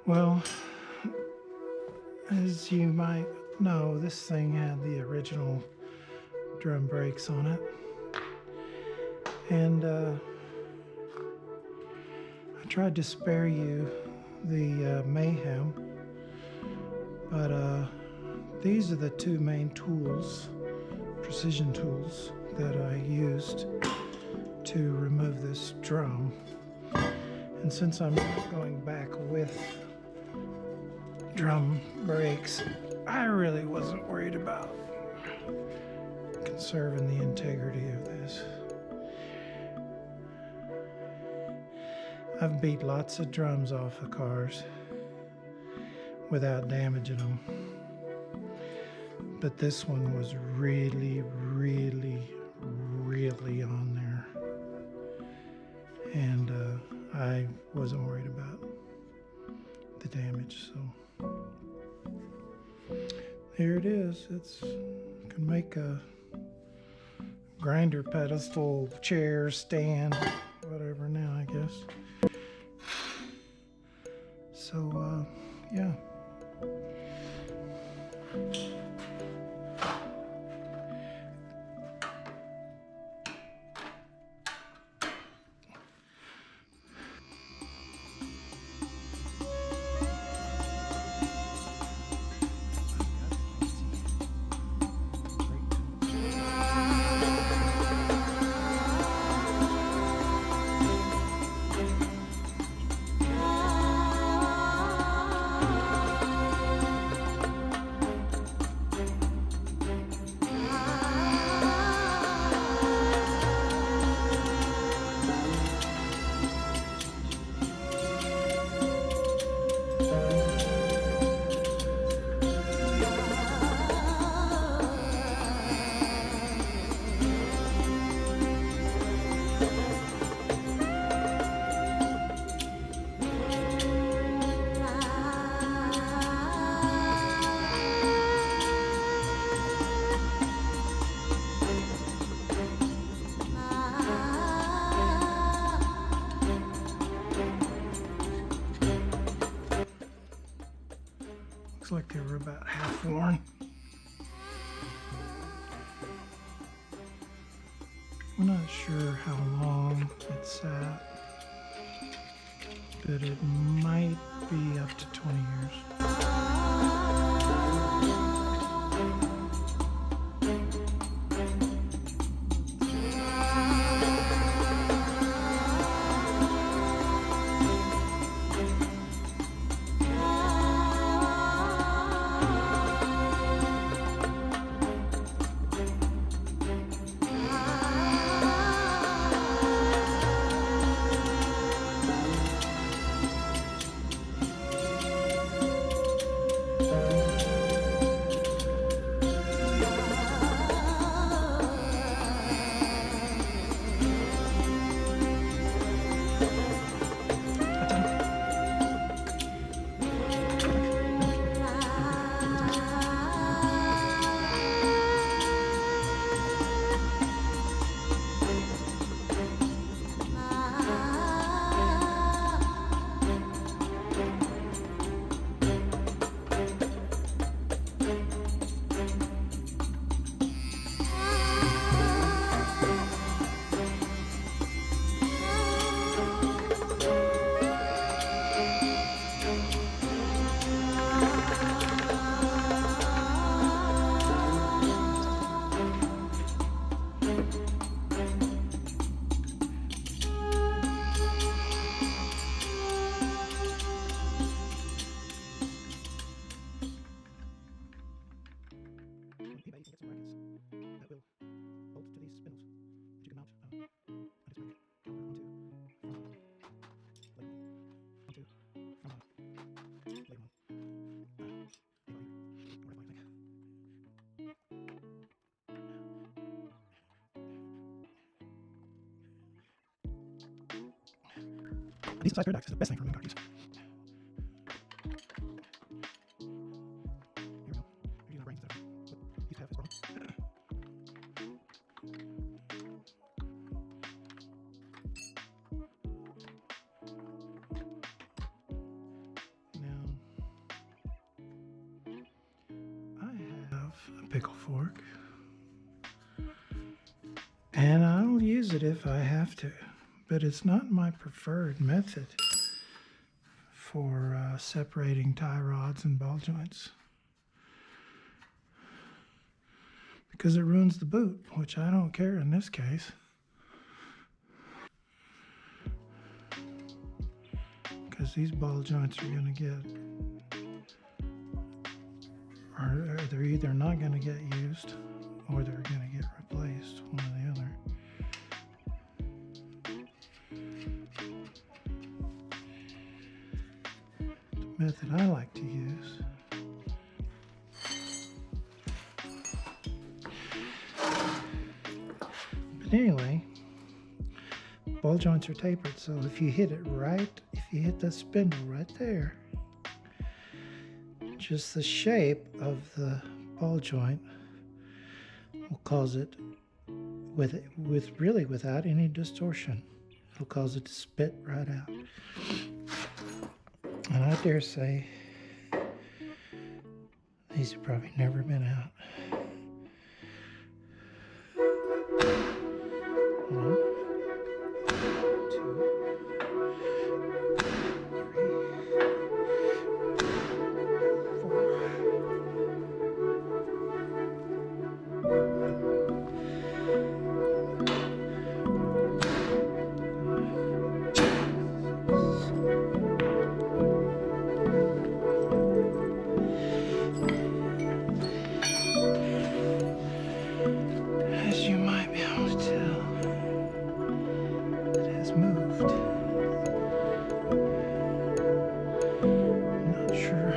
Well, as you might know, this thing had the original drum brakes on it. And I tried to spare you the mayhem, but these are the two main tools, precision tools, that I used to remove this drum. And since I'm going back with drum brakes, I really wasn't worried about conserving the integrity of this. I've beat lots of drums off of cars without damaging them, but this one was really on there, and I wasn't worried about the damage. So here it is. It's can make a grinder pedestal, chair, stand, whatever now, I guess. So yeah. Looks like they were about half worn. I'm not sure how long it sat, but it might be up to 20 years. Decent sized paradox is the best thing for removing car keys. Here we go. We're using our brains instead of what these have is wrong. Now pickle fork. And I'll use it if I have to, but it's not my preferred method for separating tie rods and ball joints, because it ruins the boot, which I don't care in this case. Because these ball joints are going to get, or they're either not going to get used or they're going to get replaced, one or the other. The method I like to use but anyway, ball joints are tapered, so if you hit it right, if you hit the spindle right there, just the shape of the ball joint will cause it, really without any distortion, it'll cause it to spit right out. And I dare say these have probably never been out. One, two, as you might be able to tell, it has moved. I'm not sure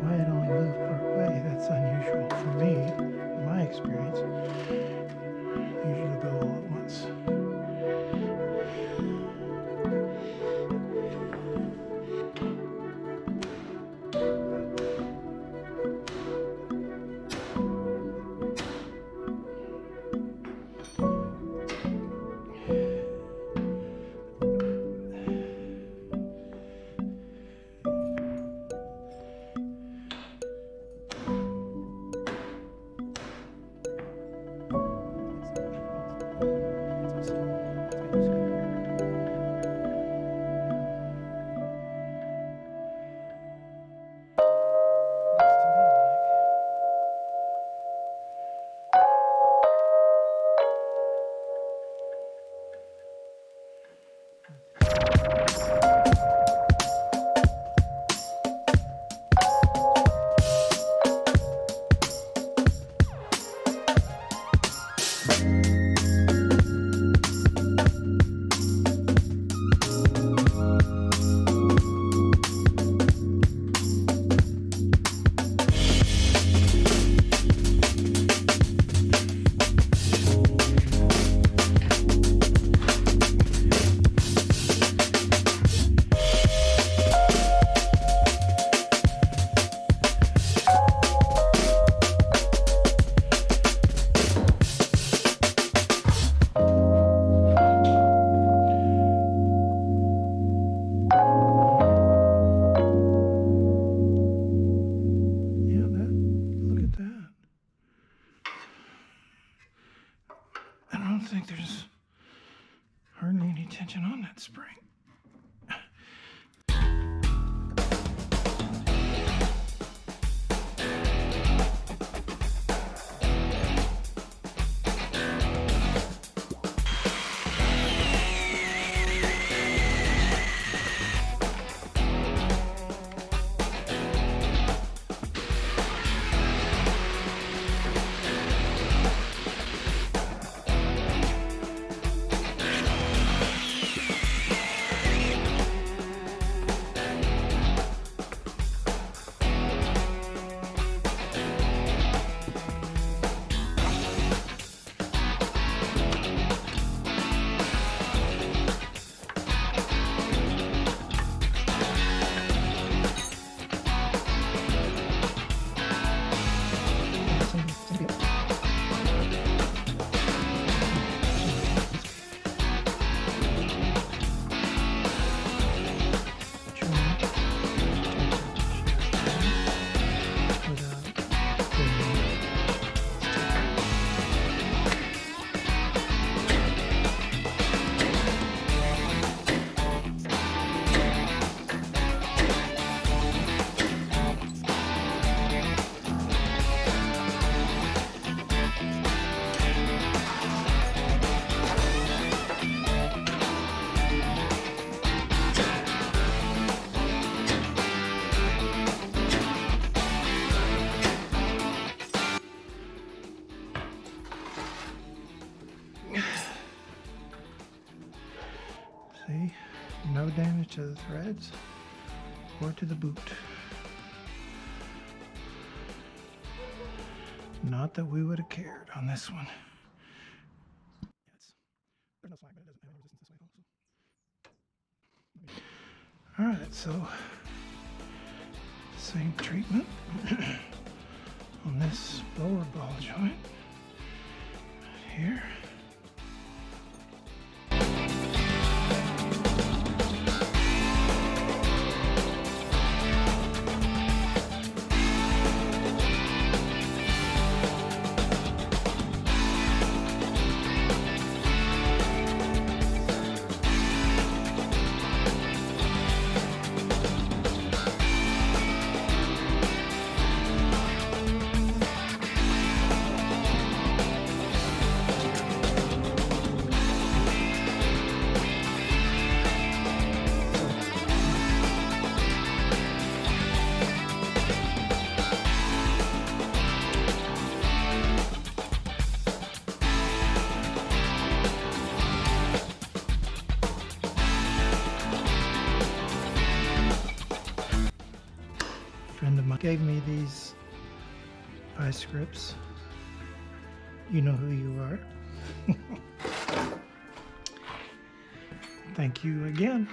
why it only moved part way. That's unusual for me, in my experience. I usually go all at once. I don't think there's hardly any tension on that spring. See, no damage to the threads or to the boot. Not that we would have cared on this one. There's no slack, but it doesn't have any resistance this way also. Alright, so same treatment on this lower ball joint here. Friend of mine gave me these vice grips. You know who you are. Thank you again.